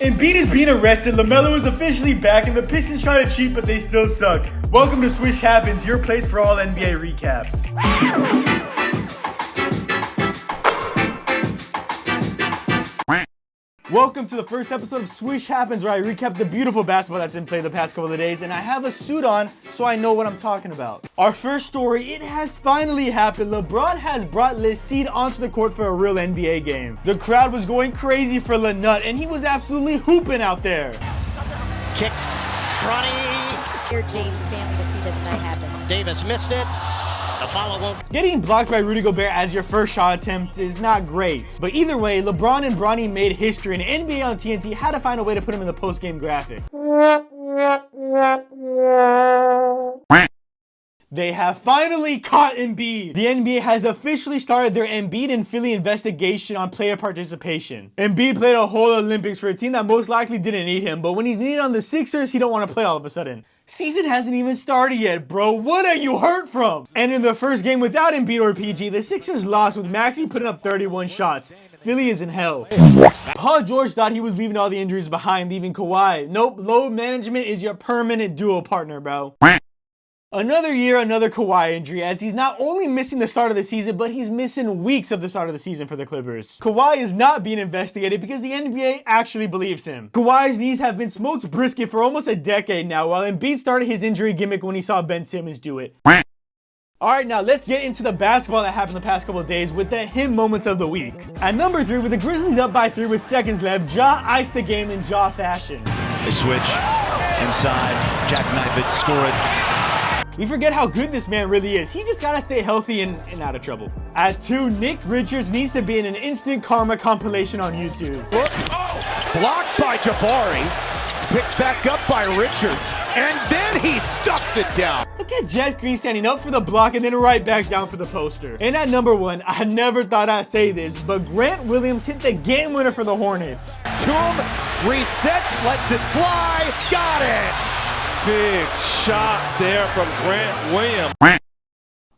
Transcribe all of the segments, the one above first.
Embiid is being arrested, LaMelo is officially back, and the Pistons try to cheat, but they still suck. Welcome to Swish Happens, your place for all NBA recaps. Welcome to the first episode of Swish Happens, where I recap the beautiful basketball that's in play the past couple of days, and I have a suit on so I know what I'm talking about. Our first story, it has finally happened. LeBron has brought Le Cid onto the court for a real NBA game. The crowd was going crazy for Le Nut, and he was absolutely hooping out there. Kick, Bronny. Your James family to see this night happen. Davis missed it. The follow won't. Getting blocked by Rudy Gobert as your first shot attempt is not great. But either way, LeBron and Bronny made history, and NBA on TNT had to find a way to put him in the post-game graphic. They have finally caught Embiid. The NBA has officially started their Embiid and Philly investigation on player participation. Embiid played a whole Olympics for a team that most likely didn't need him, but when he's needed on the Sixers, he don't want to play all of a sudden. Season hasn't even started yet, bro. What are you hurt from? And in the first game without Embiid or PG, the Sixers lost with Maxey putting up 31 shots. Philly is in hell. Paul George thought he was leaving all the injuries behind, leaving Kawhi. Nope, load management is your permanent duo partner, bro. Another year, another Kawhi injury, as he's not only missing the start of the season, but he's missing weeks of the start of the season for the Clippers. Kawhi is not being investigated because the NBA actually believes him. Kawhi's knees have been smoked brisket for almost a decade now, while Embiid started his injury gimmick when he saw Ben Simmons do it. Alright, now let's get into the basketball that happened the past couple of days with the him moments of the week. At number 3, with the Grizzlies up by 3 with seconds left, Ja iced the game in Ja fashion. They switch inside, jackknife it, score it. We forget how good this man really is. He just gotta stay healthy and out of trouble. At 2, Nick Richards needs to be in an instant karma compilation on YouTube. Blocked by Jabari, picked back up by Richards, and then he stuffs it down. Look at Jeff Green standing up for the block and then right back down for the poster. And at number 1, I never thought I'd say this, but Grant Williams hit the game winner for the Hornets. Toom resets, lets it fly, got it! Big shot there from Grant Williams.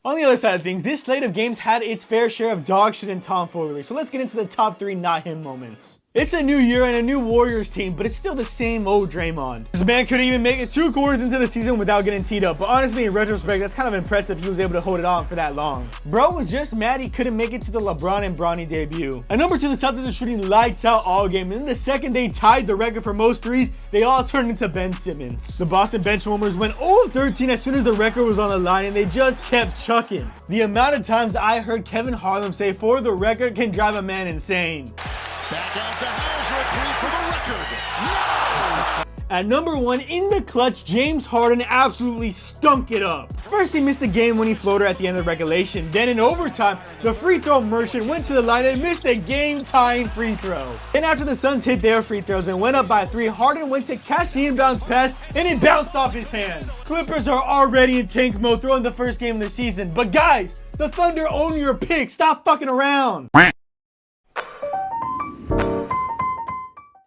On the other side of things, this slate of games had its fair share of dog shit and tomfoolery, so let's get into the top 3 not him moments. It's a new year and a new Warriors team, but it's still the same old Draymond. This man couldn't even make it 2 quarters into the season without getting teed up, but honestly, in retrospect, that's kind of impressive he was able to hold it on for that long. Bro was just mad he couldn't make it to the LeBron and Bronny debut. At number 2, the Celtics are shooting lights out all game, and then the second they tied the record for most threes, they all turned into Ben Simmons. The Boston benchwarmers went 0-13 as soon as the record was on the line, and they just kept chucking. The amount of times I heard Kevin Harlan say, "For the record," can drive a man insane. Back out to Hauser, 3 for the record. No! At number 1, in the clutch, James Harden absolutely stunk it up. First, he missed the game-winning floater at the end of regulation. Then in overtime, the free throw merchant went to the line and missed a game-tying free throw. Then after the Suns hit their free throws and went up by 3, Harden went to catch the inbounds pass and it bounced off his hands. Clippers are already in tank mode throwing the first game of the season. But guys, the Thunder own your pick. Stop fucking around.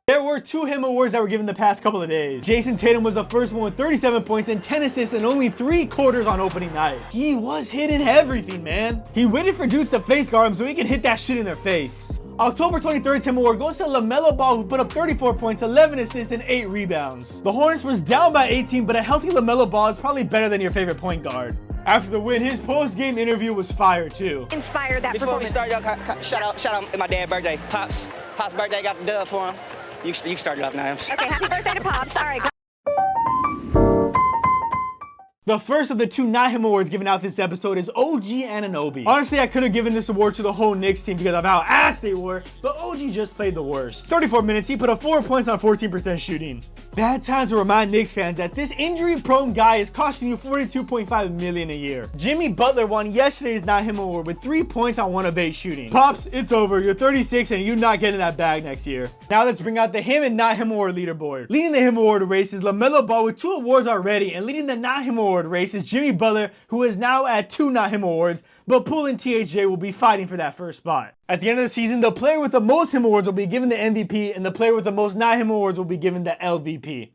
There were 2 him awards that were given the past couple of days. Jason Tatum was the first one with 37 points and 10 assists in only 3 quarters on opening night. He was hitting everything, man. He waited for dudes to face guard him so he could hit that shit in their face. October 23rd him award goes to LaMelo Ball, who put up 34 points, 11 assists, and 8 rebounds. The Hornets was down by 18, but a healthy LaMelo Ball is probably better than your favorite point guard. After the win, his post-game interview was fire too. Inspired that Before we performance. start, shout out my dad's birthday. Pop's birthday, got the dub for him. You can start it off now. Okay, happy birthday to Pops. All right. The first of the 2 not him awards given out this episode is OG Anunoby. Honestly, I could have given this award to the whole Knicks team because of how ass they were, but OG just played the worst. 34 minutes, he put up 4 points on 14% shooting. Bad time to remind Knicks fans that this injury-prone guy is costing you $42.5 million a year. Jimmy Butler won yesterday's not him award with 3 points on 1 of 8 shooting. Pops, it's over. You're 36 and you're not getting that bag next year. Now let's bring out the him and not him award leaderboard. Leading the him award race is LaMelo Ball with 2 awards already, and leading the not him award race is Jimmy Butler, who is now at 2 not him awards, but Poole and THJ will be fighting for that first spot. At the end of the season, the player with the most him awards will be given the MVP, and the player with the most not him awards will be given the LVP.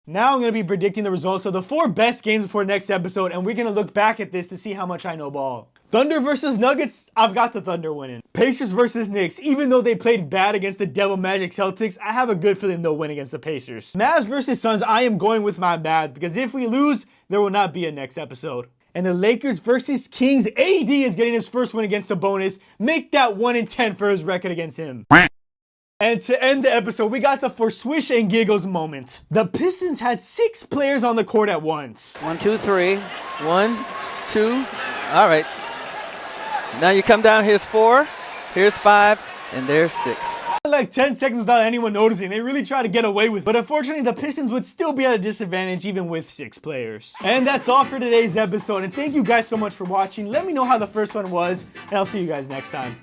Now I'm going to be predicting the results of the 4 best games before next episode, and we're going to look back at this to see how much I know ball. Thunder versus Nuggets, I've got the Thunder winning. Pacers versus Knicks, even though they played bad against the Devil Magic Celtics, I have a good feeling they'll win against the Pacers. Mavs versus Suns, I am going with my Mavs because if we lose, there will not be a next episode. And the Lakers versus Kings, AD is getting his first win against Sabonis. Make that 1-10 for his record against him. And to end the episode, we got the for Swish and Giggles moment. The Pistons had 6 players on the court at once. 1, 2, 3. 1, 2. All right. Now you come down. Here's 4. Here's 5. And there's 6. Like 10 seconds without anyone noticing. They really try to get away with it. But unfortunately, the Pistons would still be at a disadvantage even with 6 players. And that's all for today's episode. And thank you guys so much for watching. Let me know how the first one was. And I'll see you guys next time.